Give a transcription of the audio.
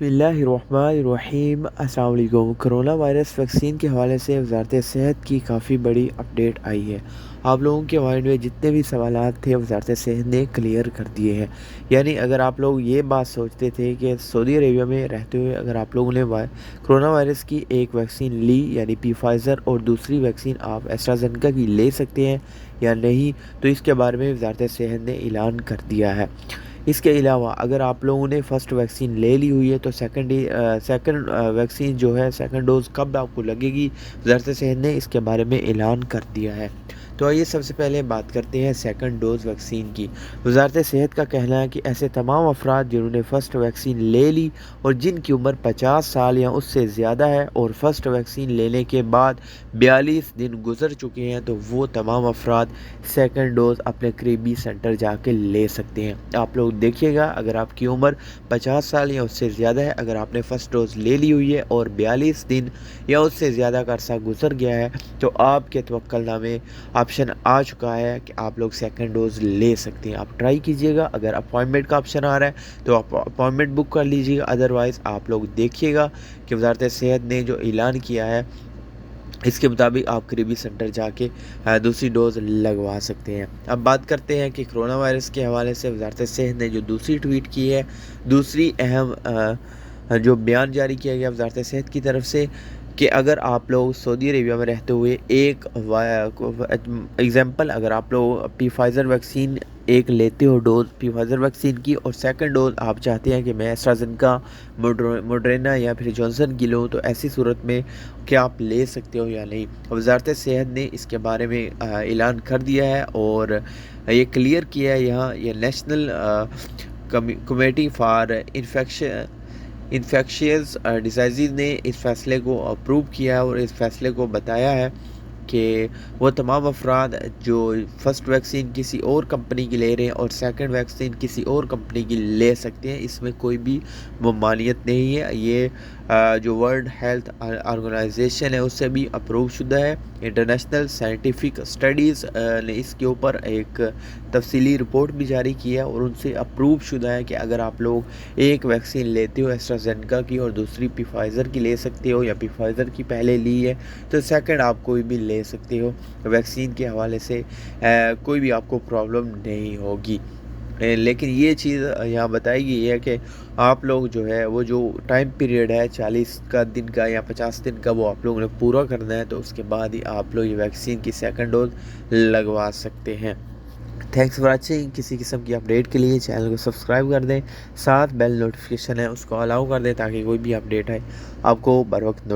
बिस्मिल्लाहिर्रहमानिर्रहीम। अस्सलाम वालेकुम। करोना वायरस वैक्सीन के हवाले से वज़ारत सेहत की काफ़ी बड़ी अपडेट आई है। आप लोगों के माइंड में जितने भी सवालात थे वज़ारत सेहत ने क्लियर कर दिए हैं। यानी अगर आप लोग ये बात सोचते थे कि सऊदी अरेबिया में रहते हुए अगर आप लोगों ने कोरोना वायरस की एक वैक्सीन ली यानी फाइज़र और दूसरी वैक्सीन आप एस्ट्राजेनेका की ले सकते हैं या नहीं, तो इसके बारे में वज़ारत सेहत ने ऐलान कर दिया है। इसके अलावा अगर आप लोगों ने फ़र्स्ट वैक्सीन ले ली हुई है तो सेकंड वैक्सीन जो है सेकंड डोज़ कब आपको लगेगी, वज़ारत सेहत ने इसके बारे में ऐलान कर दिया है। तो आइए सबसे पहले बात करते हैं सेकंड डोज़ वैक्सीन की। वज़ारत सेहत का कहना है कि ऐसे तमाम अफराद जिन्होंने फ़र्स्ट वैक्सीन ले ली और जिनकी उम्र 50 साल या उससे ज़्यादा है और फ़र्स्ट वैक्सीन लेने के बाद 42 दिन गुजर चुके हैं, तो वो तमाम अफराद सेकंड डोज़ अपने करीबी सेंटर जाके ले सकते हैं। आप लोग देखिएगा, अगर आपकी उम्र 50 साल या उससे ज़्यादा है, अगर आपने फ़र्स्ट डोज़ ले ली हुई है और 42 दिन या उससे ज़्यादा का अरसा गुजर गया है, तो आपके तवक्कुलनामे ऑप्शन आ चुका है कि आप लोग सेकंड डोज़ ले सकते हैं। आप ट्राई कीजिएगा। अगर अपॉइंटमेंट का ऑप्शन आ रहा है तो आप अपॉइंटमेंट बुक कर लीजिएगा। अदरवाइज़ आप लोग देखिएगा कि वज़ारत सेहत ने जो ऐलान किया है इसके मुताबिक आप करीबी सेंटर जाके दूसरी डोज़ लगवा सकते हैं। अब बात करते हैं कि कोरोना वायरस के हवाले से वज़ारत सेहत ने जो दूसरी ट्वीट की है, दूसरी अहम जो बयान जारी किया गया वज़ारत सेहत की तरफ से कि अगर आप लोग सऊदी अरेबिया में रहते हुए एक एग्ज़ाम्पल, अगर आप लोग फाइज़र वैक्सीन एक लेते हो डोज़ फाइज़र वैक्सीन की और सेकंड डोज़ आप चाहते हैं कि मैं एस्ट्राजेनेका, मोडर्ना या फिर जॉनसन की लूँ, तो ऐसी सूरत में क्या आप ले सकते हो या नहीं। वज़ारत सेहत ने इसके बारे में ऐलान कर दिया है और ये क्लियर किया है। यहाँ ये national committee for infectious disease ने इस फ़ैसले को अप्रूव किया है और इस फ़ैसले को बताया है कि वो तमाम अफराद जो फ़र्स्ट वैक्सीन किसी और कंपनी की ले रहे हैं और सेकंड वैक्सीन किसी और कंपनी की ले सकते हैं। इसमें कोई भी ममानियत नहीं है। ये जो वर्ल्ड हेल्थ ऑर्गेनाइजेशन है उससे भी अप्रूव शुदा है। इंटरनेशनल साइंटिफिक स्टडीज़ ने इसके ऊपर एक तफसीली रिपोर्ट भी जारी की है और उनसे अप्रूव शुदा है कि अगर आप लोग एक वैक्सीन लेते हो एस्ट्राजेनेका की और दूसरी फाइज़र की ले सकते हो या फाइज़र की पहले ली है तो सेकंड आप कोई भी ले सकते हो। वैक्सीन के हवाले से कोई भी आपको प्रॉब्लम नहीं होगी। लेकिन ये चीज़ यहाँ बताई गई है कि आप लोग जो है वो जो टाइम पीरियड है 40 का दिन का या 50 दिन का, वो आप लोगों ने पूरा करना है, तो उसके बाद ही आप लोग ये वैक्सीन की सेकंड डोज लगवा सकते हैं। Thanks for watching. किसी किस्म की अपडेट के लिए चैनल को सब्सक्राइब कर दें, साथ बेल नोटिफिकेशन है उसको अलाउ कर दें ताकि कोई भी अपडेट आए आपको बर वक्त